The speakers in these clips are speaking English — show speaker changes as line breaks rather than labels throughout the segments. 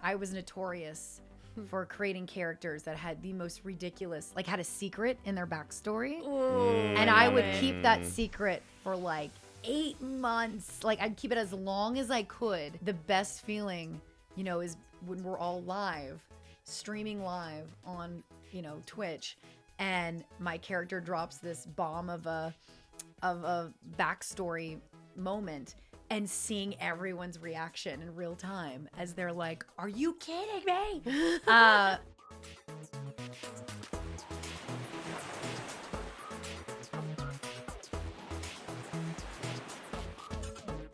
I was notorious for creating characters that had the most ridiculous, like had a secret in their backstory.
Ooh,
And I would keep that secret for like 8 months. Like I'd keep it as long as I could. The best feeling, you know, is when we're all live, streaming live on, you know, Twitch, and my character drops this bomb of a backstory moment, and seeing everyone's reaction in real time as they're like, "Are you kidding me?"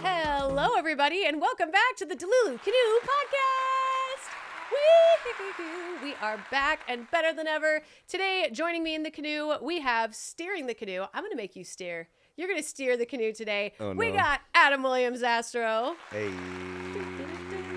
Hello, everybody, and welcome back to the DeluluCanoe podcast. We are back and better than ever. Today, joining me in the canoe, we have steering the canoe. I'm going to make you steer. You're going to steer the canoe today.
Oh, no.
We got Adam Williams Astro.
Hey,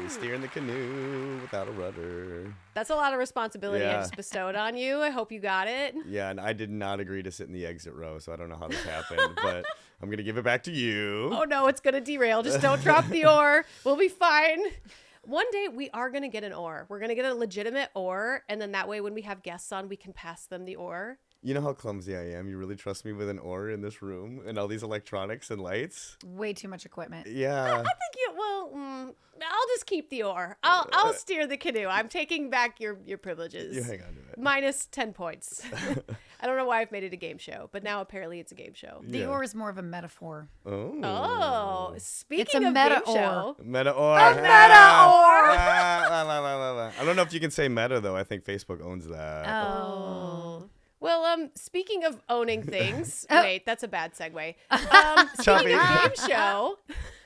steering the canoe without a rudder.
That's a lot of responsibility I
Yeah.
just bestowed on you. I hope you got it.
Yeah, and I did not agree to sit in the exit row, so I don't know how this happened, but I'm going to give it back to you.
Oh, no, it's going to derail. Just don't drop the oar. We'll be fine. One day we are going to get an oar. We're going to get a legitimate oar, and then that way when we have guests on, we can pass them the oar.
You know how clumsy I am? You really trust me with an oar in this room and all these electronics and lights?
Way too much equipment.
Yeah.
I think I'll just keep the oar. I'll steer the canoe. I'm taking back your privileges.
You hang on to it.
Minus 10 points. I don't know why I've made it a game show, but now apparently it's a game show.
The
Yeah.
oar is more of a metaphor.
Oh, speaking
It's a
of
meta
game show.
Meta oar.
A meta oar.
I don't know if you can say meta, though. I think Facebook owns that.
Oh. Well, speaking of owning things,
Oh.
wait, that's a bad segue. Speaking of game show,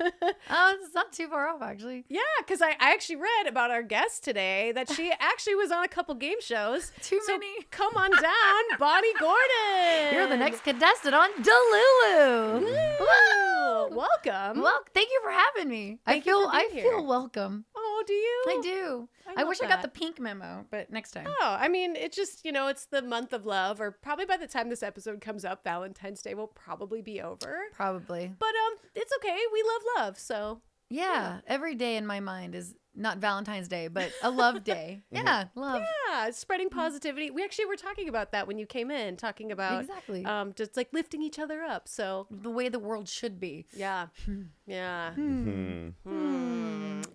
Oh, it's not too far off, actually.
yeah, because I actually read about our guest today that she actually was on a couple game shows.
Too
So
many.
come on down, Bonnie Gordon.
You're the next contestant on Delulu.
Woo! Welcome.
Well, thank you for having me.
Thank you for
I
being here.
feel welcome.
Oh, do you?
I do. I
love
wish I got
that.
the pink memo, but next time.
Oh, I mean, it's just, it's the month of love, or probably by the time this episode comes up, Valentine's Day will probably be over.
Probably.
But it's okay. We love love, so
Yeah, every day in my mind is not Valentine's Day, but a love day. Yeah, love.
yeah, spreading positivity. We actually were talking about that when you came in, talking about
Exactly.
just like lifting each other up. So
The way the world should be.
yeah, yeah.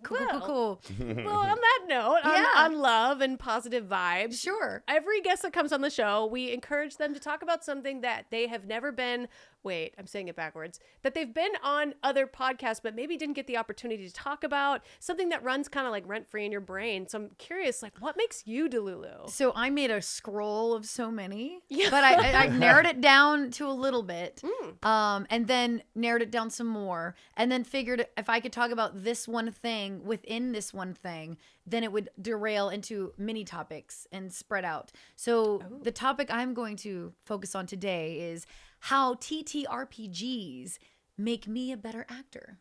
Cool,
Well,
cool.
Well, on that note,
Yeah.
on love and positive vibes.
Sure.
Every guest that comes on the show, we encourage them to talk about something that they have never been. Wait, I'm saying it backwards. That they've been on other podcasts, but maybe didn't get the opportunity to talk about. Something that runs kind of like rent free in your brain. So I'm curious, like, what makes you Delulu?
So I made a scroll of so many,
Yeah.
but I narrowed it down to a little bit,
Mm.
and then narrowed it down some more, and then figured if I could talk about this one thing within this one thing, then it would derail into mini topics and spread out. So the topic I'm going to focus on today is how TTRPGs make me a better actor.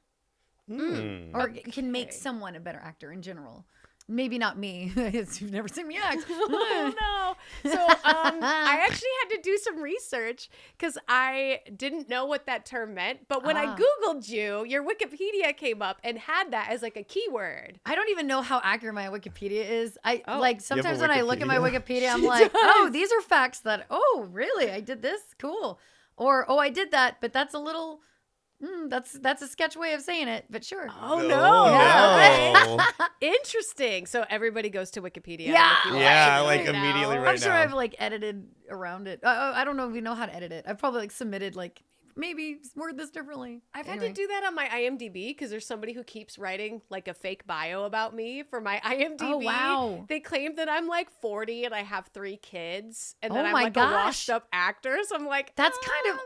Or can make someone a better actor in general. Maybe not me. You've never seen me act.
Oh no. So I actually had to do some research because I didn't know what that term meant. But when I Googled you, your Wikipedia came up and had that as like a keyword.
I don't even know how accurate my Wikipedia is. Like
You have
sometimes
a
when I look at my
Wikipedia?
Wikipedia, I'm
She
like,
does.
oh, these are facts that, oh, really? I did this? Cool. Or, oh, I did that, but that's a little, that's a sketch way of saying it, but sure.
Oh no.
no.
Interesting. So everybody goes to Wikipedia.
Yeah.
if you
Yeah,
watch it
like
right now.
immediately
I'm
right
sure
now.
I've like edited around it. I don't know if we know how to edit it. I've probably like submitted like, maybe word this differently.
I've had to do that on my IMDb because there's somebody who keeps writing like a fake bio about me for my IMDb.
Oh, wow.
They claim that I'm like 40 and I have 3 kids and
Oh
that I'm
my
like
gosh.
a washed up actor. So I'm like,
That's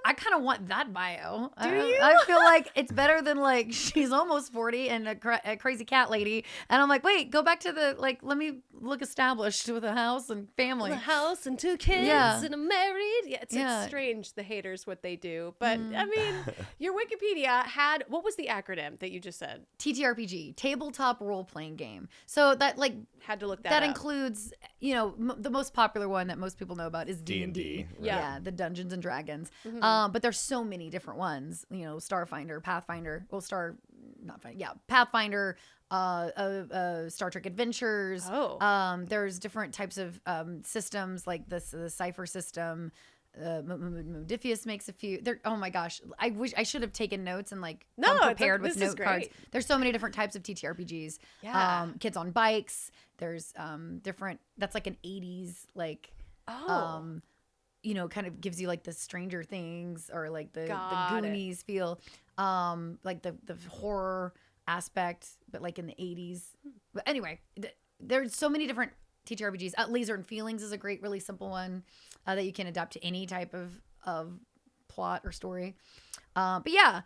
I kind of want that bio.
Do you?
I feel like it's better than like she's almost 40 and a crazy cat lady. And I'm like, wait, go back to the, like, let me look established with a house and family.
a house and 2 kids
Yeah.
and I'm married. Yeah, it's
Yeah.
strange, the haters, what they do. But I mean, your Wikipedia had, what was the acronym that you just said?
TTRPG, tabletop role-playing game. So that like
Had to look that
that
up.
includes, the most popular one that most people know about is D&D.
D&D, right.
Yeah.
The Dungeons and Dragons.
Mm-hmm.
But there's so many different ones, Starfinder, Pathfinder, not fun. Yeah, Pathfinder, Star Trek Adventures.
Oh.
There's different types of systems like the Cipher system. Modifius makes a few. There. Oh my gosh, I wish I should have taken notes and like come prepared with note cards. There's so many different types of TTRPGs.
Yeah.
Kids on Bikes. There's different. That's like an 80s like. You know, kind of gives you like the Stranger Things or like the Goonies feel, like the horror aspect, but like in the 80s. But anyway, there's so many different TTRPGs. Laser and Feelings is a great, really simple one that you can adapt to any type of plot or story. But yeah,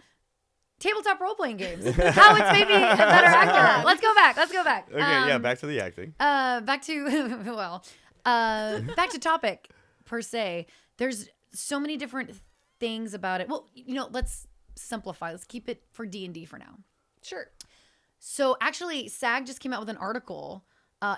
tabletop role-playing games. How it's maybe a better actor. Let's go back.
Okay, yeah, back to the acting.
Back to, back to topic per se. There's so many different things about it. Well, you know, let's simplify. Let's keep it for D&D for now.
Sure.
So actually, SAG just came out with an article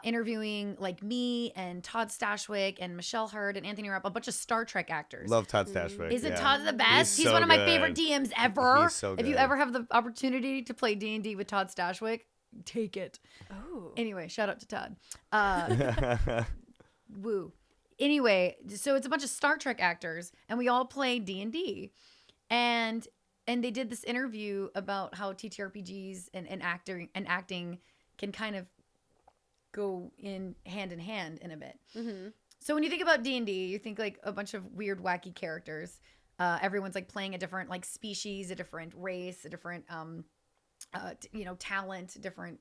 interviewing like me and Todd Stashwick and Michelle Hurd and Anthony Rapp, a bunch of Star Trek actors.
Love Todd Stashwick.
Isn't Todd the best? He's
so
one of my
good.
favorite DMs ever.
He's so good.
If you ever have the opportunity to play D&D with Todd Stashwick, take it.
Oh.
Anyway, shout out to Todd. Woo. Anyway, so it's a bunch of Star Trek actors, and we all play D&D. And they did this interview about how TTRPGs and acting can kind of go in hand in a bit.
Mm-hmm.
So when you think about D&D, you think like a bunch of weird, wacky characters. Everyone's like playing a different like species, a different race, a different talent, different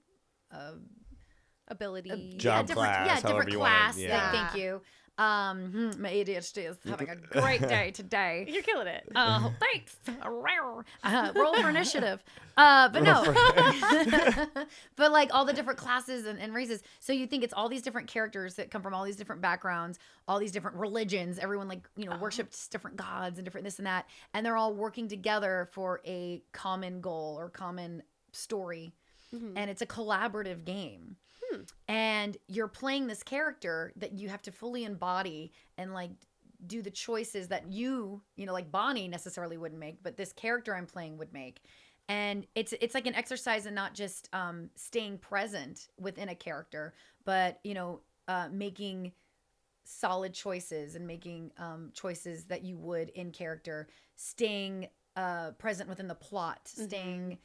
ability,
job class,
different class.
Yeah.
Thank you. My ADHD is having a great day today.
You're killing it.
Thanks. Roll for initiative. But no. But like all the different classes and races. So you think it's all these different characters that come from all these different backgrounds, all these different religions. Everyone like, worships different gods and different this and that. And they're all working together for a common goal or common story. Mm-hmm. And it's a collaborative game. And you're playing this character that you have to fully embody and like do the choices that like Bonnie necessarily wouldn't make, but this character I'm playing would make. And it's like an exercise in not just staying present within a character, but making solid choices and making choices that you would in character, staying present within the plot, staying.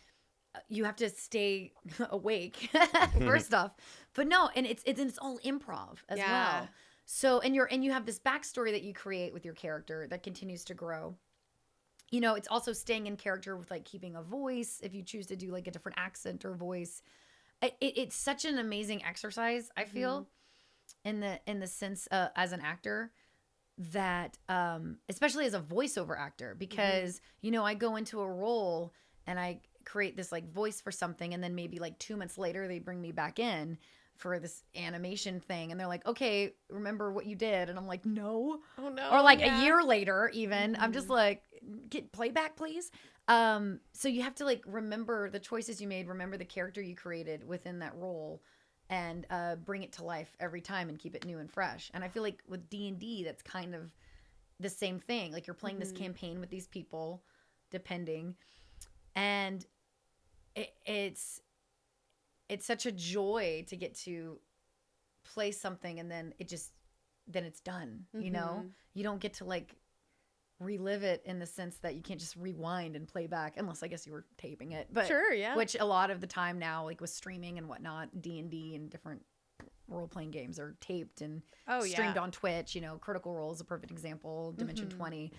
You have to stay awake first off, but no, and it's all improv as well. So and you have this backstory that you create with your character that continues to grow. It's also staying in character with like keeping a voice if you choose to do like a different accent or voice. It's such an amazing exercise, I feel, in the sense as an actor that especially as a voiceover actor, because I go into a role and I create this like voice for something, and then maybe like 2 months later they bring me back in for this animation thing and they're like, okay, remember what you did? And I'm like, no.
Oh no.
Or like a year later even, I'm just like, get playback please. So you have to like remember the choices you made, remember the character you created within that role, and bring it to life every time and keep it new and fresh. And I feel like with D&D that's kind of the same thing. Like you're playing this campaign with these people depending, and it's such a joy to get to play something and then it's done. You don't get to like relive it in the sense that you can't just rewind and play back, unless I guess you were taping it, but
sure, yeah,
which a lot of the time now, like with streaming and whatnot, D&D and different role-playing games are taped and streamed on Twitch. Critical Role is a perfect example, Dimension 20.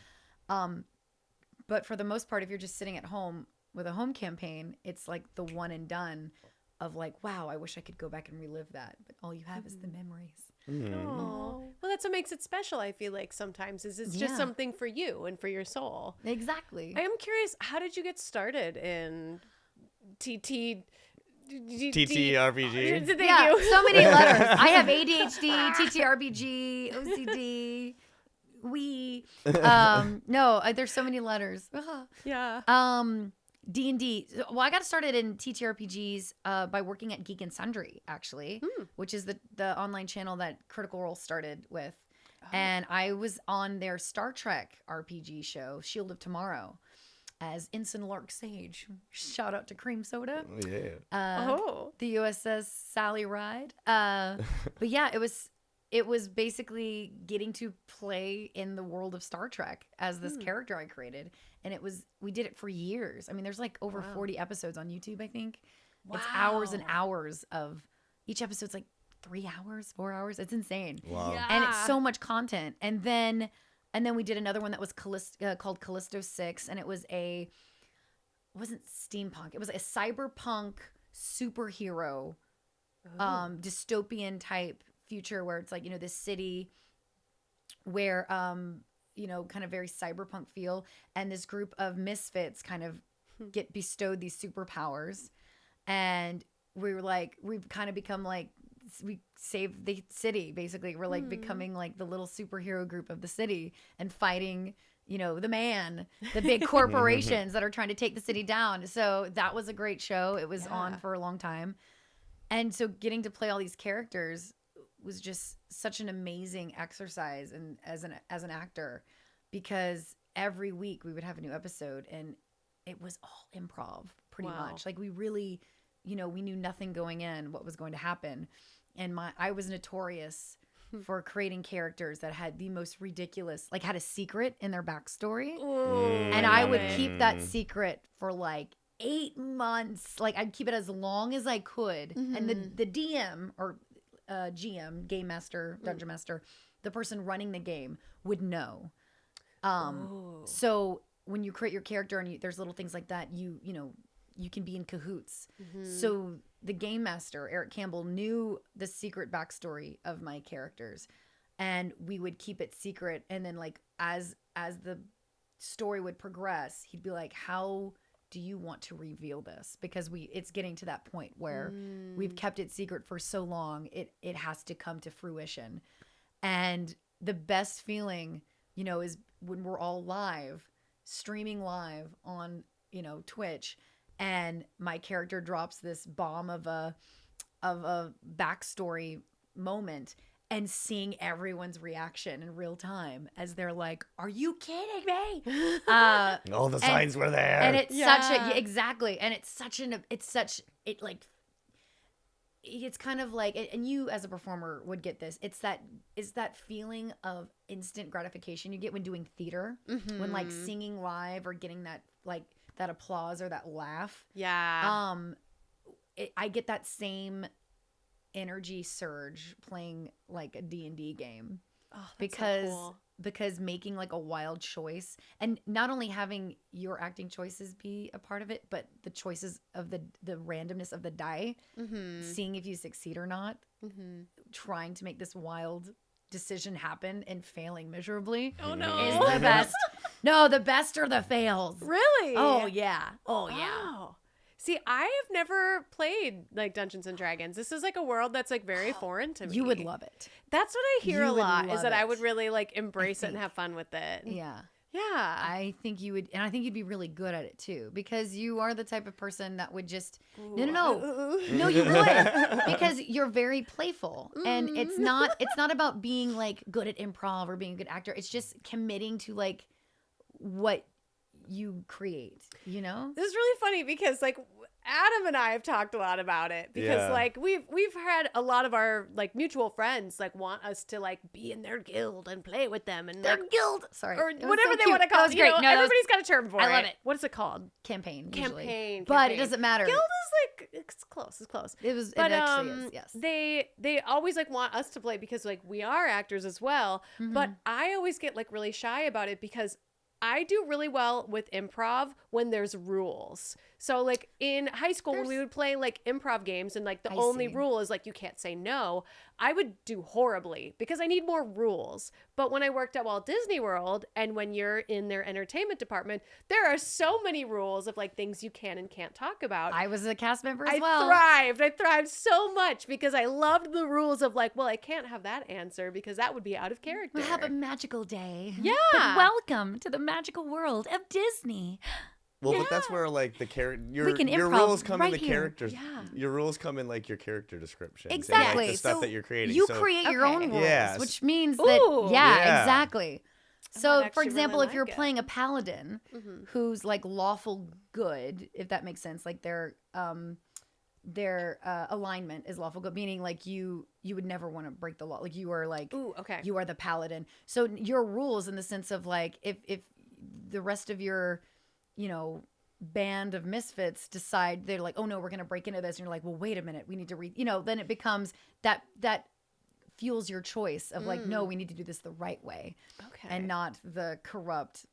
But for the most part, if you're just sitting at home with a home campaign, it's like the one and done of like, wow, I wish I could go back and relive that. But all you have is the memories.
Oh, well, that's what makes it special. I feel like sometimes it's just something for you and for your soul.
Exactly.
I am curious, how did you get started in TTRPG?
Yeah, so many letters. I have ADHD, TTRPG, OCD. There's so many letters.
Yeah.
D&D. Well, I got started in TTRPGs by working at Geek and Sundry, actually, which is the online channel that Critical Role started with. And I was on their Star Trek RPG show, Shield of Tomorrow. as Ensign Lark Sage. Shout out to Cream Soda.
Yeah.
The USS Sally Ride. But yeah, it was basically getting to play in the world of Star Trek as this character I created. And we did it for years. I mean, there's like over 40 episodes on YouTube, I think. Wow. It's hours and hours of, each episode's like 3 hours, 4 hours. It's insane.
Wow.
Yeah.
And it's so much content. And then we did another one that was called Callisto 6. And it wasn't steampunk. It was a cyberpunk superhero, dystopian type future where it's like, you know, this city where, you know, kind of very cyberpunk feel. And this group of misfits kind of get bestowed these superpowers. And we were like, we've kind of become like, we saved the city, basically. We're like becoming like the little superhero group of the city and fighting, you know, the big corporations that are trying to take the city down. So that was a great show. It was on for a long time. And so getting to play all these characters was just such an amazing exercise and as an actor, because every week we would have a new episode and it was all improv pretty much. Like we really, you know, we knew nothing going in what was going to happen. And I was notorious for creating characters that had the most ridiculous, like had a secret in their backstory. And I would keep that secret for like 8 months. Like I'd keep it as long as I could. And the DM or GM, game master, dungeon master, the person running the game would know. So when you create your character and there's little things like that, you know, you can be in cahoots. So the game master, Eric Campbell, knew the secret backstory of my characters, and we would keep it secret. And then like as the story would progress, he'd be like, how do you want to reveal this? Because it's getting to that point where we've kept it secret for so long, it has to come to fruition. And the best feeling, you know, is when we're all streaming live on, you know, Twitch, and my character drops this bomb of a backstory moment, and seeing everyone's reaction in real time as they're like, "Are you kidding me?"
All the signs were there,
and it's exactly, and it's kind of like, and you as a performer would get this. It's that feeling of instant gratification you get when doing theater, when like singing live or getting that like that applause or that laugh.
Yeah.
I get that same energy surge playing like a D&D game.
Oh, that's
because
so cool.
Because making like a wild choice, and not only having your acting choices be a part of it, but the choices of the randomness of the die, seeing if you succeed or not, trying to make this wild decision happen and failing miserably is the best. No, the best are the fails.
Really?
Oh yeah. Oh yeah.
Wow. See, I have never played like Dungeons and Dragons. This is like a world that's like very foreign to me.
You would love it.
That's what I hear a lot, is that I
it.
would really like embrace it and have fun with it.
Yeah.
Yeah.
I think you would, and I think you'd be really good at it too, because you are the type of person that would just no, you would, because you're very playful, and it's not about being like good at improv or being a good actor. It's just committing to like what you create, you know?
This is really funny because like Adam and I have talked a lot about it, because like we've had a lot of our like mutual friends like want us to like be in their guild and play with them, and
Their
like,
guild, sorry,
or
It was
whatever
so
they
cute.
want to call
That was
it.
great.
You know,
No, that was-
everybody's got a term for it.
I love it.
What is it called?
campaign, usually.
Campaign.
But it doesn't matter.
Guild is like it's close. It's close.
It
But
actually is. Yes.
they always like want us to play because like we are actors as well. But I always get like really shy about it because I do really well with improv when there's rules. So like in high school when we would play like improv games and like the only rule is like you can't say no, I would do horribly because I need more rules. But when I worked at Walt Disney World, and when you're in their entertainment department, there are so many rules of like things you can and can't talk about.
I was a cast member as
I
well.
thrived so much because I loved the rules of like, well, I can't have that answer because that would be out of character.
We'll have a magical day.
Yeah.
But welcome to the magical world of Disney.
Well, but that's where like the
We can
your
improv
rules come in
right
the
here.
characters.
Yeah.
Your rules come in like your character descriptions.
Exactly.
And, like, the stuff
So
that you're creating.
You
So
create your own rules,
Yes.
which means
Ooh.
that,
Yeah.
exactly. So, for
actually
example,
really
if you're
like it.
playing a paladin who's like lawful good, if that makes sense, like their alignment is lawful good, meaning like you would never want to break the law. Like you are like,
Ooh, okay.
you are the paladin. So your rules in the sense of like, if the rest of your, band of misfits decide they're like, oh no, we're going to break into this. And you're like, well, wait a minute, we need to read, then it becomes that fuels your choice of like, no, we need to do this the right way.
Okay.
And not the corrupt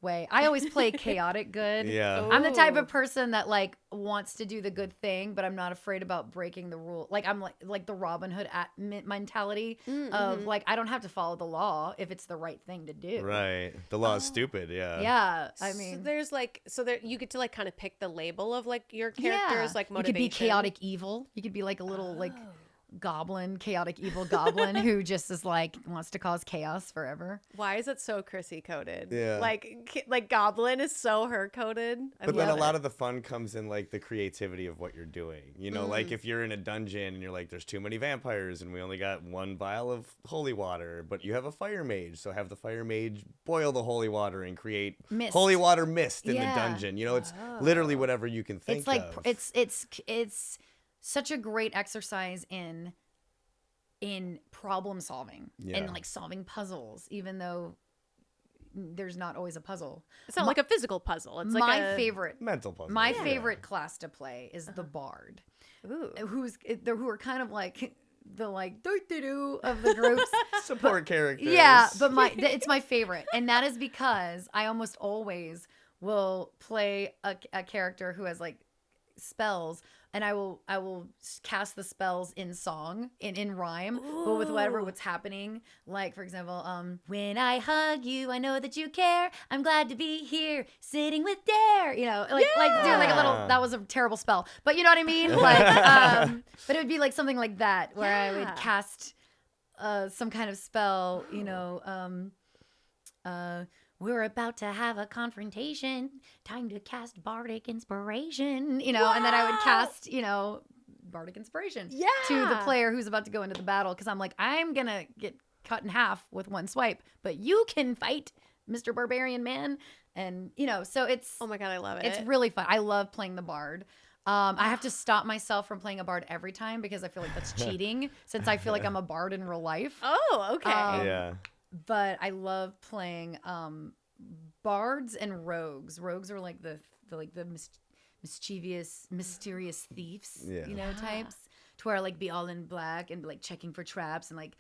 way. I always play chaotic good.
Yeah.
I'm the type of
Ooh.
person that like wants to do the good thing, but I'm not afraid about breaking the rule. Like I'm like the Robin Hood mentality of like, I don't have to follow the law if it's the right thing to do.
Right. The law is stupid. Yeah.
Yeah. I
So
mean,
there's like, you get to like kind of pick the label of like your characters, like
you
motivation.
could be chaotic evil. You could be like a little like chaotic evil goblin who just is like wants to cause chaos forever.
Why is it so Chrissy coded?
Yeah.
Like Goblin is so her coded.
But then a lot of the fun comes in like the creativity of what you're doing. Like if you're in a dungeon and you're like, there's too many vampires and we only got one vial of holy water, but you have a fire mage, so have the fire mage boil the holy water and create
Mist.
holy water mist in
Yeah.
the dungeon. It's literally whatever you can think
It's like
of.
it's such a great exercise in problem solving and
Yeah.
like solving puzzles, even though there's not always a puzzle.
It's not like a physical puzzle. It's like
My
a
favorite
mental puzzle.
My
yeah.
favorite class to play is the bard,
Ooh.
who are kind of like the like doo-doo-doo of the groups.
support characters.
Yeah, but it's my favorite, and that is because I almost always will play a character who has like spells, and I will cast the spells in song in rhyme, but with what's happening. Like for example, when I hug you, I know that you care. I'm glad to be here, sitting with Dare. Like doing like a little. That was a terrible spell, but you know what I mean. Like, but it would be like something like that where I would cast some kind of spell. We're about to have a confrontation. Time to cast bardic inspiration, and then I would cast, bardic inspiration to the player who's about to go into the battle. Cause I'm like, I'm going to get cut in half with one swipe, but you can fight Mr. Barbarian Man. And, so it's,
Oh my God, I love it.
it's really fun. I love playing the bard. I have to stop myself from playing a bard every time because I feel like that's cheating since I feel like I'm a bard in real life.
Oh, okay.
Yeah.
But I love playing bards and rogues. Rogues are like the mischievous, mysterious thieves,
Yeah.
types. To where I like be all in black and like checking for traps and like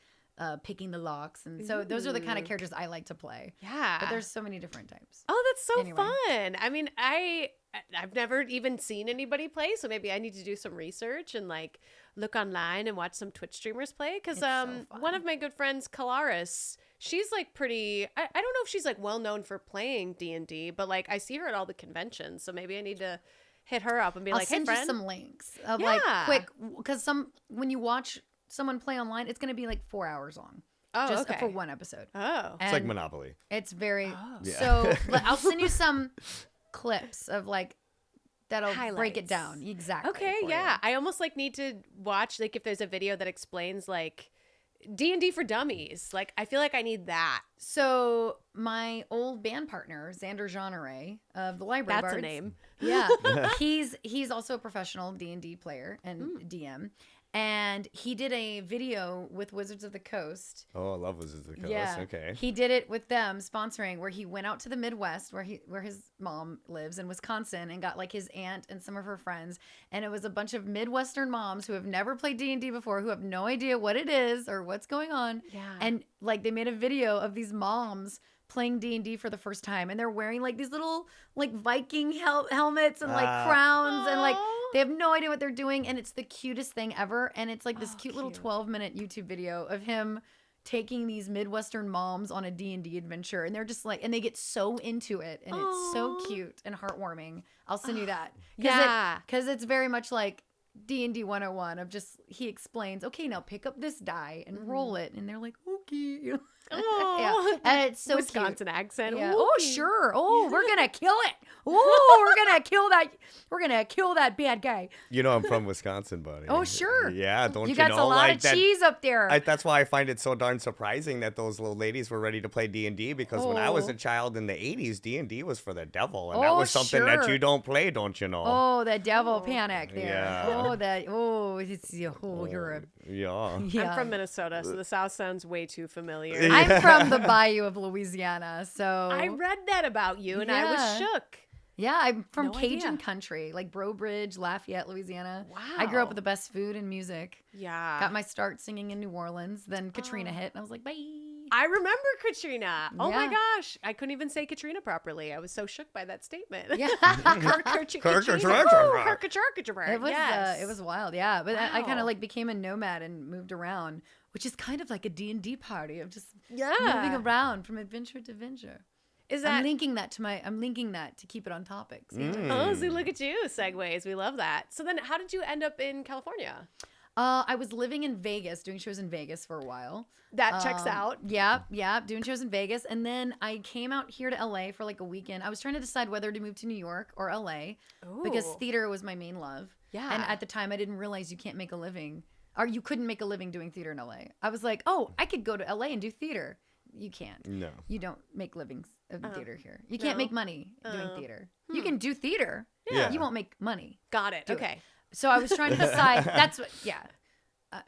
picking the locks. And so those are the kind of characters I like to play.
Yeah.
But there's so many different types.
Oh, that's so
Anyway.
fun. I mean, I've never even seen anybody play, so maybe I need to do some research and like look online and watch some Twitch streamers play. Because
It's so fun.
one of my good friends, Kalaris, she's like pretty. I don't know if she's like well known for playing D&D, but like I see her at all the conventions, so maybe I need to hit her up and be
I'll
like, hey,
send
friend.
you some links of like
Yeah.
quick, because when you watch someone play online, it's going to be like 4 hours long.
Oh,
just
okay.
for one episode.
Oh.
It's like
And
Monopoly.
It's very
Yeah.
so. I'll send you some clips of like that'll break it
Highlights.
down exactly.
Okay,
for
yeah.
you.
I almost like need to watch like if there's a video that explains like D&D for dummies. Like I feel like I need that.
So my old band partner Xander Jeanere of the Library
That's a
Bards,
name.
Yeah, he's also a professional D&D player and DM, and he did a video with Wizards of the Coast.
Oh, I love Wizards of the Coast.
Yeah,
Okay.
he did it with them sponsoring, where he went out to the Midwest, where his mom lives in Wisconsin, and got like his aunt and some of her friends, and it was a bunch of Midwestern moms who have never played D&D before, who have no idea what it is or what's going on.
Yeah.
And like they made a video of these moms playing D&D for the first time, and they're wearing like these little like Viking helmets and like crowns, and like
Aw.
they have no idea what they're doing, and it's the cutest thing ever. And it's like this cute little
cute.
12-minute YouTube video of him taking these Midwestern moms on a D&D adventure, and they're just like, and they get so into it, and it's so
Aw.
cute and heartwarming. I'll send you that.
Yeah.
Because it's very much like D&D 101 of just, he explains, okay, now pick up this die and roll it. And they're like, okay.
Oh,
And it's so
Wisconsin
cute.
accent.
Yeah.
Ooh.
Oh, sure. Oh, we're going to kill it. Oh, we're going to kill that. We're going to kill that bad guy.
You know I'm from Wisconsin, buddy.
Oh, sure.
Yeah, don't you
You got
know?
a lot
like
of
that,
cheese up there.
that's why I find it so darn surprising that those little ladies were ready to play D&D, because when I was a child in the 80s, D&D was for the devil, and that was something that
sure.
you don't play, don't you know?
Oh, the devil panic there.
Yeah.
You're a...
Yeah.
Yeah.
I'm from Minnesota, so the South sounds way too familiar.
I'm from the Bayou of Louisiana, so...
I read that about you, and I was
Yeah.
shook.
Yeah, I'm from
No
Cajun
idea.
country, like Breaux Bridge, Lafayette, Louisiana.
Wow.
I grew up with the best food and music.
Yeah.
Got my start singing in New Orleans. Then Katrina hit, and I was like, bye.
I remember Katrina. Oh my
Yeah.
gosh. I couldn't even say Katrina properly. I was so shook by that statement.
Yeah. It was wild, yeah. But I kind
Wow.
of like became a nomad and moved around, which is kind of like a D&D party of just
Yeah.
moving around from adventure to adventure.
Is
I'm
that
linking that to keep it on topic. See?
Oh, see, look at you. Segues. We love that. So then how did you end up in California?
I was living in Vegas, doing shows in Vegas for a while.
That checks out.
Yeah, doing shows in Vegas. And then I came out here to LA for like a weekend. I was trying to decide whether to move to New York or LA because
Ooh.
theater was my main love.
Yeah.
And at the time, I didn't realize you can't make a living, or you couldn't make a living doing theater in LA. I was like, oh, I could go to LA and do theater. You can't.
No.
You don't make livings in theater here. You can't make money doing theater.
Hmm.
You can do theater.
Yeah.
You won't make money.
Got it.
Do it.
Okay.
So I was trying to decide. That's what. Yeah.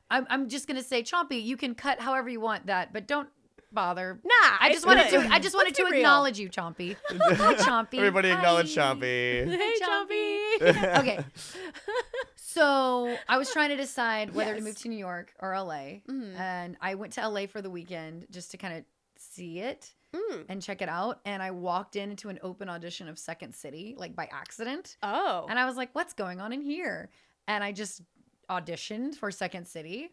I'm just gonna say, Chompy, you can cut however you want that, but don't bother.
Nah,
I
it's
just wanted
good.
to. I just wanted
Let's
to
be real.
acknowledge you, Chompy. Hi, Chompy.
Everybody acknowledge
Hi.
Chompy.
Hey, Chompy.
Okay. So I was trying to decide whether to
Yes.
move to New York or LA, and I went to LA for the weekend just to kind of see it and check it out. And I walked into an open audition of Second City, like by accident.
Oh.
And I was like, what's going on in here? And I just auditioned for Second City.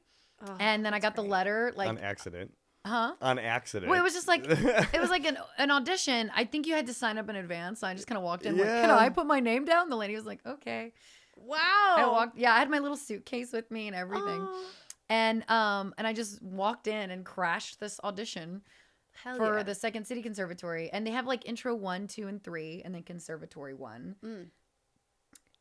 Oh,
And then I got the letter, like,
On accident.
huh?
On accident.
Well, it was just like, it was like an audition. I think you had to sign up in advance. So I just kind of walked in, like, can
Yeah.
I put my name down? The lady was like, okay.
Wow.
I had my little suitcase with me and everything.
Oh,
And I just walked in and crashed this audition
hell
for
yeah.
the Second City Conservatory. And they have like intro 1, 2, and 3, and then Conservatory 1.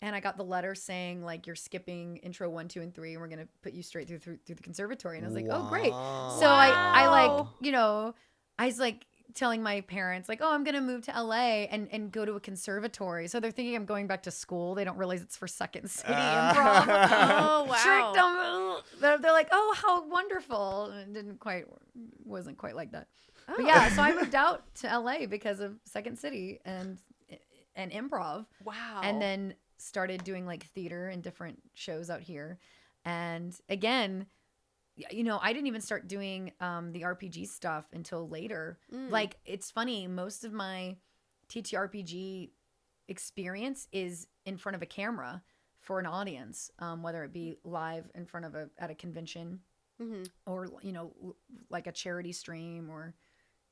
And I got the letter saying, like, you're skipping intro 1, 2, and 3, and we're going to put you straight through the conservatory. And I was like, oh, great. So I like,
Wow.
you know, I was like telling my parents, like, oh, I'm going to move to LA and go to a conservatory. So they're thinking I'm going back to school. They don't realize it's for Second City Improv.
Oh, wow.
Tricked them. They're like, oh, how wonderful. And it wasn't quite like that. But yeah, so I moved out to LA because of Second City and improv.
Wow.
And then started doing like theater and different shows out here. And again, you know, I didn't even start doing the RPG stuff until later. Like, it's funny, most of my TTRPG experience is in front of a camera for an audience, whether it be live in front of at a convention or, you know, like a charity stream or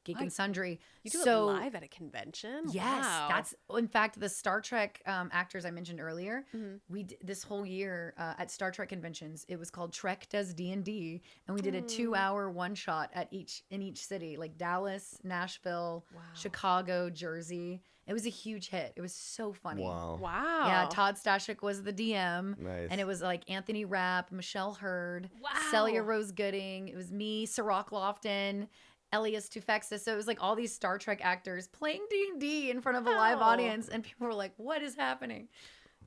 Geek and Sundry.
You do it live at a convention?
Yes,
Wow.
that's in fact the Star Trek actors I mentioned earlier. We did this whole year at Star Trek conventions. It was called Trek Does D&D, and we did a 2-hour one shot in each city, like Dallas, Nashville, Chicago, Jersey. It was a huge hit. It was so funny.
Wow.
Wow.
Yeah, Todd Stashik was the DM.
Nice.
And it was like Anthony Rapp, Michelle Hurd,
Wow.
Celia Rose Gooding. It was me, Sirach Lofton, Elias Tufexis. So it was like all these Star Trek actors playing D&D in front of a live
Wow.
audience. And people were like, what is happening?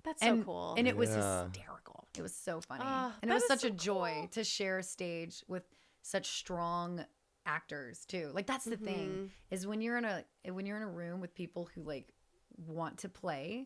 That's so cool.
And it was
Yeah.
hysterical. It was so funny.
Oh,
And it
that
was
is
such
so
a joy
cool.
to share a stage with such strong actors too. Like, that's the thing, is when you're in a room with people who like want to play,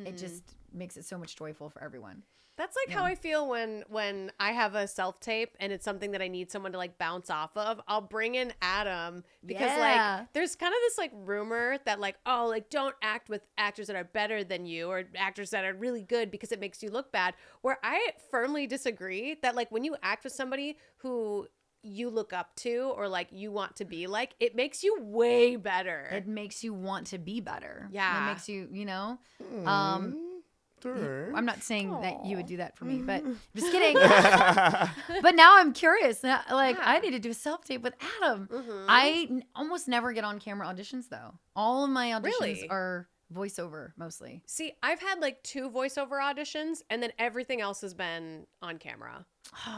it just makes it so much joyful for everyone.
That's like how I feel when I have a self-tape and it's something that I need someone to like bounce off of. I'll bring in Adam because
Yeah.
like there's kind of this like rumor that like, oh, like don't act with actors that are better than you or actors that are really good because it makes you look bad. Where I firmly disagree that like when you act with somebody who you look up to or like you want to be like, it makes you way better.
It makes you want to be better.
Yeah.
And it makes you, you know, I'm not saying that you would do that for me, but just kidding. But now I'm curious. Like, I need to do a self-tape with Adam. I almost never get on camera auditions, though. All of my auditions are voiceover, mostly.
See, I've had like 2 voiceover auditions, and then everything else has been on camera.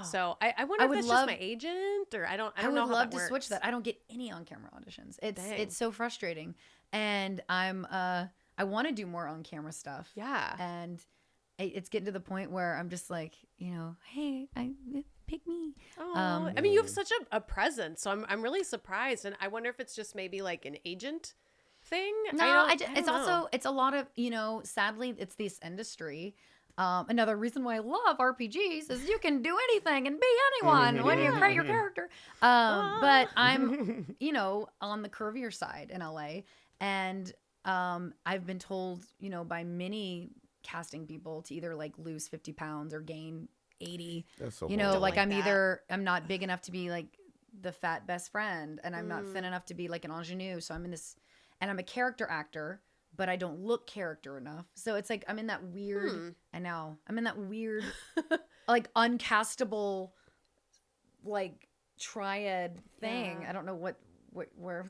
So I wonder if that's just my agent, or I don't know how that works.
I would love to switch that. I don't get any on-camera auditions. It's so frustrating. And I want to do more on-camera stuff.
Yeah.
And it's getting to the point where I'm just like, hey, pick me.
Oh, I mean, you have such a presence, so I'm really surprised. And I wonder if it's just maybe like an agent thing.
No, it's a lot of, sadly, it's this industry. Another reason why I love RPGs is you can do anything and be anyone when you create your character. But I'm, on the curvier side in LA. And I've been told, by many casting people to either like lose 50 pounds or gain 80.
That's so
like I'm not big enough to be like the fat best friend, and I'm not thin enough to be like an ingenue. So I'm in this, and I'm a character actor, but I don't look character enough. So it's like I'm in that weird, I'm in that weird, like uncastable, like triad thing. I don't know where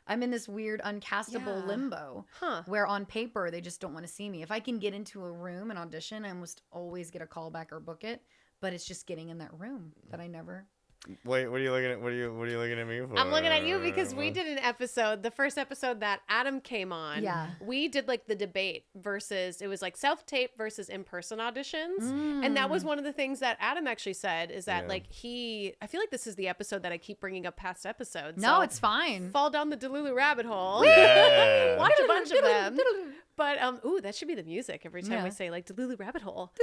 I'm in this weird uncastable limbo where on paper they just don't want to see me. If I can get into a room and audition, I almost always get a call back or book it, but it's just getting in that room that I never.
Wait, what are you looking at? What are you looking at me for?
I'm looking at you because we did an episode, the first episode that Adam came on.
Yeah.
We did like the debate versus, it was like self-tape versus in-person auditions. And that was one of the things that Adam actually said is that like I feel like this is the episode that I keep bringing up past episodes.
No,
so
it's fine.
Fall down the Delulu rabbit hole.
Yeah.
Watch a bunch of them. But, that should be the music every time we say like Delulu rabbit hole.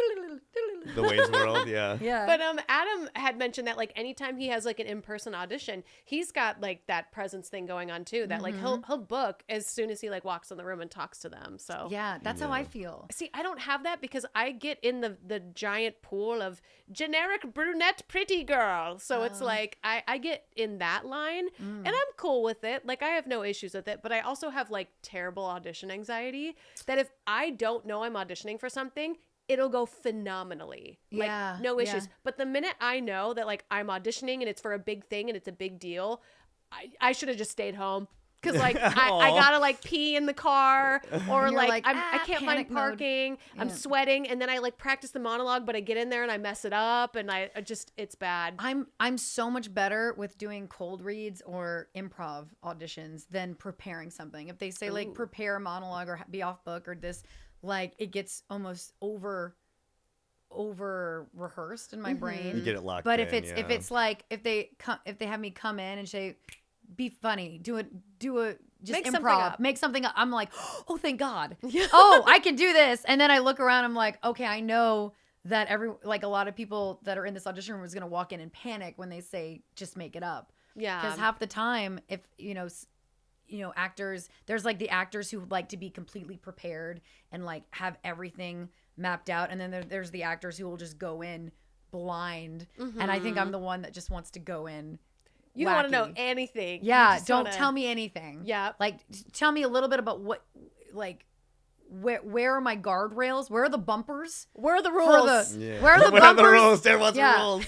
The Wayne's World, yeah.
Yeah.
But Adam had mentioned that like anytime he has like an in-person audition, he's got like that presence thing going on too, that like he'll book as soon as he like walks in the room and talks to them. So
yeah, that's how I feel.
See, I don't have that because I get in the giant pool of generic brunette pretty girl. So it's like I get in that line and I'm cool with it. Like I have no issues with it, but I also have like terrible audition anxiety that if I don't know I'm auditioning for something, it'll go phenomenally.
Yeah,
like no issues.
yeah.
But the minute I know that like I'm auditioning and it's for a big thing and it's a big deal, I should have just stayed home. Cause like I gotta like pee in the car or
You're
like I can't find
panic mode.
parking. I'm sweating and then I like practice the monologue, but I get in there and I mess it up and I just it's bad.
I'm so much better with doing cold reads or improv auditions than preparing something. If they say like prepare a monologue or be off book or this, like it gets almost over rehearsed in my brain.
You get it locked
but
in,
if it's like if they have me come in and say be funny, do a just
Make something
improv,
up.
make something up, I'm like, oh thank God. Oh, I can do this. And then I look around, I'm like, okay, I know that a lot of people that are in this audition room is gonna walk in and panic when they say just make it up.
Yeah.
Because half the time, if actors, there's like the actors who like to be completely prepared and like have everything mapped out, and then there's the actors who will just go in blind. And I think I'm the one that just wants to go in.
You don't want to know anything.
Yeah, don't tell me anything.
Yeah.
Like tell me a little bit about what, like, where are my guardrails? Where are the bumpers?
Where are the
For
rules?
Where are the bumpers?
the rules? There was
Yeah.
the rules.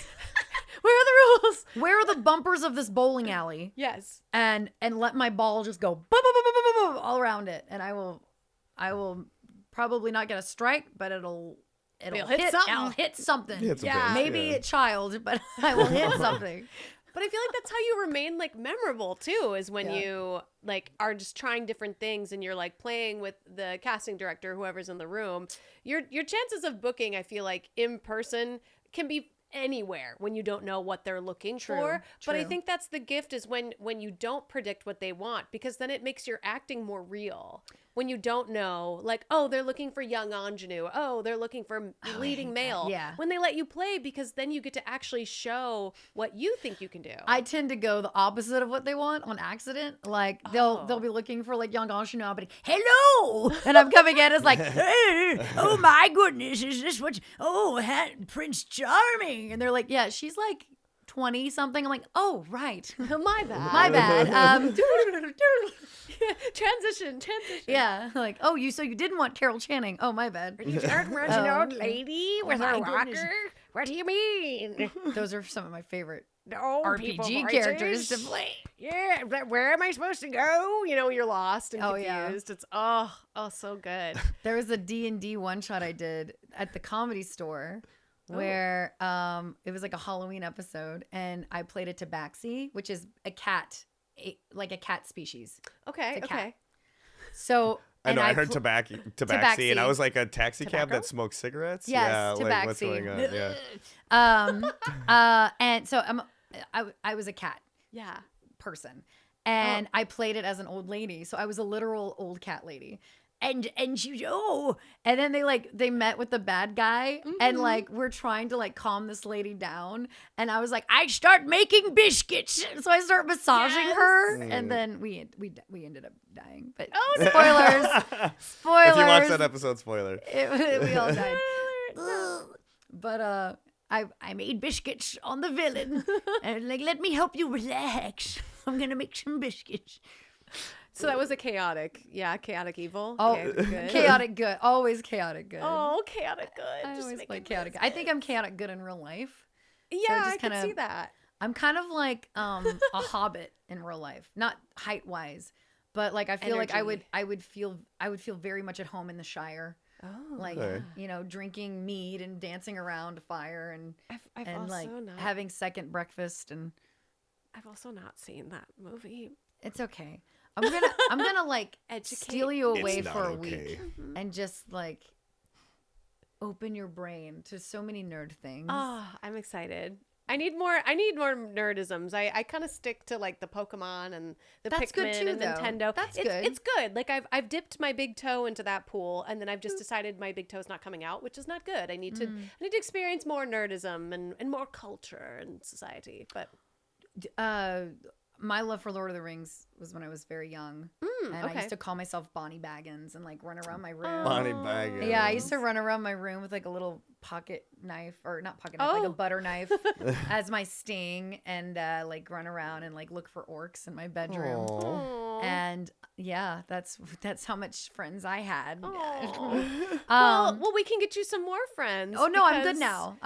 Where are the rules?
Where are the bumpers of this bowling alley?
Yes.
And let my ball just go boom, boom, boom, boom, boom, boom, all around it, and I will probably not get a strike, but it'll
hit something.
I'll hit something.
Hit some
Yeah.
base,
Maybe
yeah.
a child, but I will hit something.
But I feel like that's how you remain like memorable too, is when you like are just trying different things and you're like playing with the casting director, whoever's in the room. Your chances of booking, I feel like in person can be anywhere when you don't know what they're looking for. But I
true.
think that's the gift is when you don't predict what they want, because then it makes your acting more real. When you don't know, like, oh, they're looking for young ingenue. Oh, they're looking for leading male.
Yeah.
When they let you play, because then you get to actually show what you think you can do.
I tend to go the opposite of what they want on accident. Like they'll be looking for like young ingenue, but hello, and I'm coming in as like, hey, oh my goodness, is this what? Prince Charming, and they're like, yeah, she's like 20 something. I'm like, oh, right.
My bad.
My bad.
Transition.
Yeah. Like, oh, so you didn't want Carol Channing. Oh, my bad.
You start watching an old lady with
my
her
goodness.
walker? What do you mean?
Those are some of my favorite
No
RPG characters to play.
Yeah, but where am I supposed to go? You know, you're lost and
Oh,
confused.
yeah.
It's so good.
There was a D&D one shot I did at the Comedy Store where it was like a Halloween episode, and I played a tabaxi, which is a cat, like a cat species.
Okay,
It's a cat.
okay.
So
I know. I heard tabaxi, and I was like a taxi cab that smokes cigarettes.
Yes,
yeah,
tabaxi.
like what's going on? Yeah.
And so I was a cat
Yeah.
person, and I played it as an old lady. So I was a literal old cat lady. And then they met with the bad guy, and like we're trying to like calm this lady down, and I was like, I start making biscuits, so I start massaging her, and then we ended up dying. But spoilers.
If you watch that episode, spoiler.
We all died. But I made biscuits on the villain, and like, let me help you relax. I'm gonna make some biscuits.
So that was a chaotic evil.
Oh,
good.
chaotic good. Always chaotic good.
Oh, chaotic good.
I
Just
always
make
play
it
chaotic.
good.
I think I'm chaotic good in real life.
Yeah,
just
I can see that.
I'm kind of like a hobbit in real life, not height wise, but like I feel like I would feel very much at home in the Shire.
Oh,
Like,
okay.
drinking mead and dancing around a fire and
I've
and
also
like
not,
having second breakfast, and
I've also not seen that movie.
it's okay. I'm gonna like steal you away
It's
for
not
a
okay.
week and just like open your brain to so many nerd things.
Oh, I'm excited. I need more nerdisms. I kind of stick to like the Pokemon and the
That's good
Pikmin
too,
and
though.
Nintendo.
That's
it's,
good.
It's good. Like I've dipped my big toe into that pool, and then I've just decided my big toe's not coming out, which is not good. I need to experience more nerdism and more culture and society. But
My love for Lord of the Rings was when I was very young, and I
okay.
used to call myself Bonnie Baggins and like run around my room.
Bonnie Baggins.
Yeah, I used to run around my room with like a little pocket knife, or not pocket knife, like a butter knife as my sting, and like run around and like look for orcs in my bedroom.
Aw.
And yeah, that's how much friends I had.
Well, we can get you some more friends.
Oh no, I'm
because-
good now.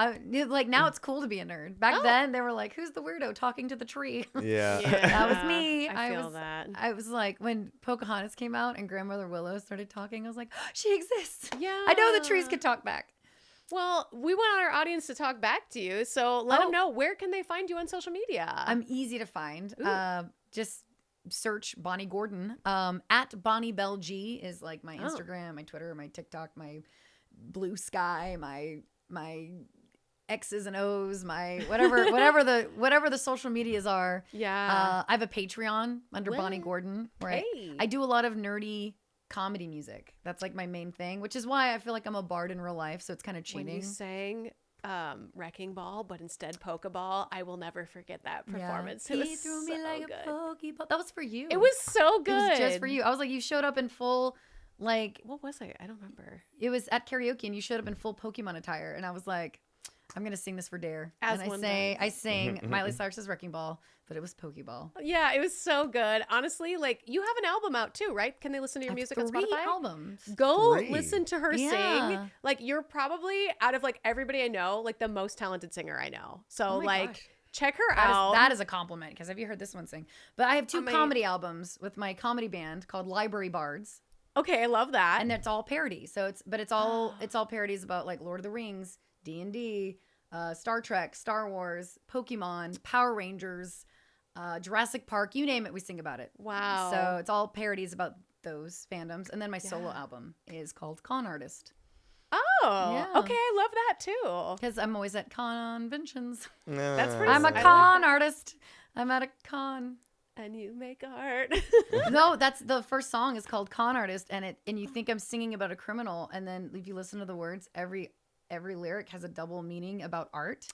Like now it's cool to be a nerd. Back then they were like, "Who's the weirdo talking to the tree?"
Yeah.
That was me.
I feel that.
I was like, when Pocahontas came out and Grandmother Willow started talking, I was like, oh, she exists.
Yeah.
I know the trees can talk back.
Well, we want our audience to talk back to you, so let them know, where can they find you on social media?
I'm easy to find. Just search Bonnie Gordon. At Bonnie Bell G is like my Instagram, my Twitter, my TikTok, my Blue Sky, my X's and O's, my whatever the social medias are.
Yeah.
I have a Patreon under Bonnie Gordon where I do a lot of nerdy comedy music. That's like my main thing, which is why I feel like I'm a bard in real life, so it's kind of cheating.
When you sang Wrecking Ball, but instead Pokeball, I will never forget that performance. It was
He threw
so
me like
good.
a Pokeball. That was for you.
It was so good.
It was just for you. I was like, you showed up in full, like,
What was I? I don't remember.
it was at karaoke and you showed up in full Pokemon attire, and I was like, I'm gonna sing this for Dare.
As
and
one
I sang Miley Cyrus's Wrecking Ball, but it was Pokeball.
Yeah, it was so good. Honestly, like, you have an album out too, right? Can they listen to your music on
3
Spotify?
albums.
Go
3.
listen to her sing.
Yeah.
Like, you're probably, out of like everybody I know, like the most talented singer I know. So
Oh my
like
gosh.
check her out.
That is a compliment, because have you heard this one sing? But I have 2 comedy albums with my comedy band called Library Bards,
Okay, I love that.
and it's all parody. So it's all parodies about like Lord of the Rings, D&D, Star Trek, Star Wars, Pokemon, Power Rangers, Jurassic Park, you name it, we sing about it.
Wow.
So it's all parodies about those fandoms. And then my solo album is called Con Artist,
Oh,
Yeah.
okay, I love that too.
because I'm always at conventions.
That's pretty
I'm a
I like
con artist. I'm at a con.
And you make art.
No, that's the first song is called Con Artist, and you think I'm singing about a criminal, and then if you listen to the words, every lyric has a double meaning about art.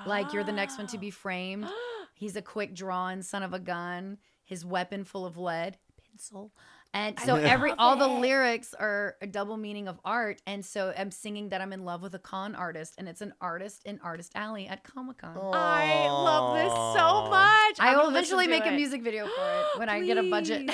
Like, you're the next one to be framed. He's a quick drawn son of a gun. His weapon full of lead, pencil. And so all the lyrics are a double meaning of art. And so I'm singing that I'm in love with a con artist, and it's an artist in Artist Alley at Comic-Con.
I love this so much.
I will eventually make a music video for it when I get a budget.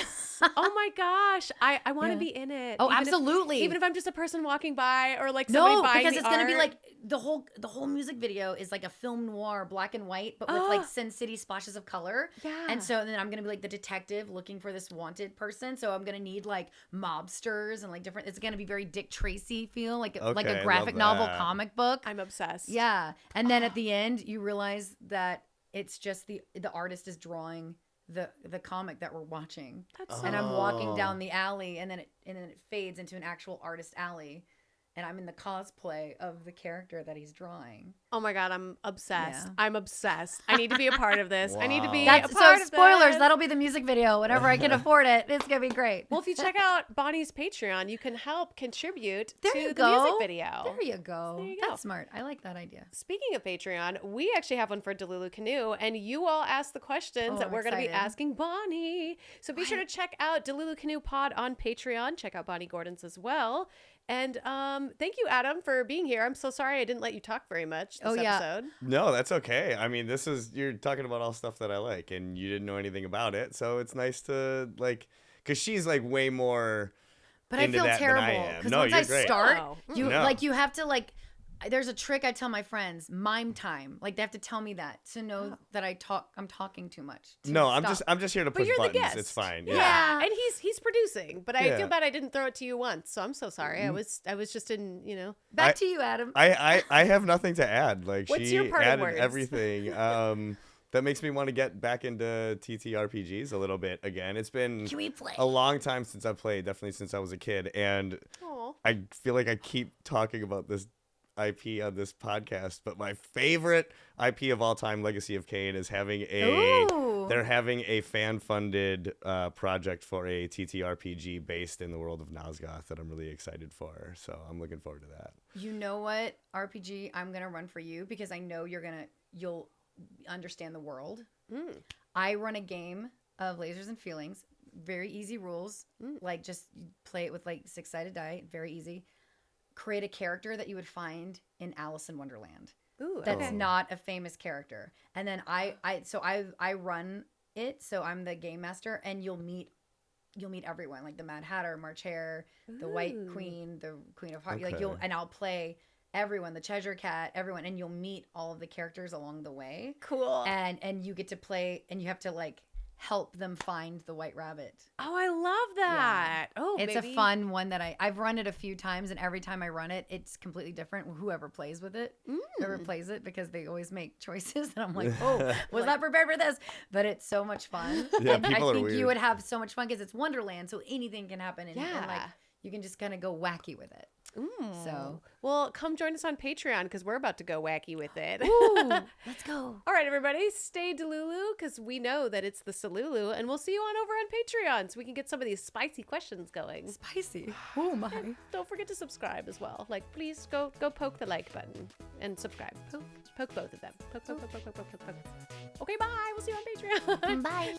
Oh my gosh. I want to be in it.
Oh, absolutely.
Even if I'm just a person walking by or like somebody buying
because
the
it's going to be
art.
like the whole music video is like a film noir, black and white, but with like Sin City splashes of color.
Yeah.
And so then I'm going to be like the detective looking for this wanted person. So I'm going to need like mobsters and like different, it's going to be very Dick Tracy feel, like a graphic novel comic book.
I'm obsessed.
Yeah. And then at the end you realize that it's just the artist is drawing the comic that we're watching. And I'm walking down the alley, and then it fades into an actual artist alley, and I'm in the cosplay of the character that he's drawing.
Oh my God, I'm obsessed. Yeah. I'm obsessed. I need to be a part of this.
Wow.
I need to be a part of this.
Spoilers, that'll be the music video whenever I can afford it. It's going to be great.
Well, if you check out Bonnie's Patreon, you can help contribute to the music video.
There you go.
There you go.
That's smart. I like that idea.
Speaking of Patreon, we actually have one for Delulu Canoe, and you all asked the questions that we're going to be asking Bonnie. So be sure to check out DeluluCanoePod on Patreon. Check out Bonnie Gordon's as well. And thank you, Adam, for being here. I'm so sorry I didn't let you talk very much this episode.
No, that's okay. I mean, you're talking about all stuff that I like, and you didn't know anything about it. So it's nice to, like, because she's, like, way more
But
into
I feel
that
terrible.
than I am.
Because
No,
once
you're
I
great.
start,
Oh.
you have to, like, there's a trick I tell my friends, mime time. Like, they have to tell me that to know that I'm talking too much.
No, I'm just here to push
you're the
buttons.
guest.
It's fine.
Yeah. And he's producing, but I
Yeah.
feel bad I didn't throw it to you once. So I'm so sorry. I was just in,
Back to you, Adam.
I have nothing to add. Like,
What's
she
your parting
added
words?
everything. That makes me want to get back into TTRPGs a little bit again. It's been
Can we play?
a long time since I played, definitely since I was a kid, and
Aw.
I feel like I keep talking about this IP on this podcast, but my favorite IP of all time, Legacy of Kain, is having they're having a fan-funded project for a TTRPG based in the world of Nosgoth that I'm really excited for. So I'm looking forward to that.
You know what RPG I'm gonna run for you, because I know you'll understand the world. I run a game of Lasers and Feelings, very easy rules, like just play it with like 6-sided die, very easy. Create a character that you would find in Alice in Wonderland.
Ooh,
that's
okay.
not a famous character, and then I run it, so I'm the game master, and you'll meet everyone, like the Mad Hatter, March Hare, the White Queen, the Queen of Hearts.
Okay.
And I'll play everyone, the Cheshire Cat, everyone, and you'll meet all of the characters along the way.
Cool.
And you get to play, and you have to like help them find the White Rabbit.
Oh, I love that.
Yeah.
Oh,
it's a fun one that I've run it a few times, and every time I run it, it's completely different. Whoever plays with it, whoever plays it, because they always make choices, and I'm like, oh, was not prepared for this, but it's so much fun.
Yeah,
and
people
I
are
think
weird.
you would have so much fun because it's Wonderland, so anything can happen, and
Yeah.
like you can just kind of go wacky with it. So,
well, come join us on Patreon because we're about to go wacky with it.
ooh, let's go.
All right, everybody, stay Delulu because we know that it's the Salulu, and we'll see you on over on Patreon so we can get some of these spicy questions going.
Spicy. Oh my.
Don't forget to subscribe as well. Like, please go poke the like button and subscribe. Poke both of them. Poke. Okay, bye. We'll see you on Patreon.
Bye.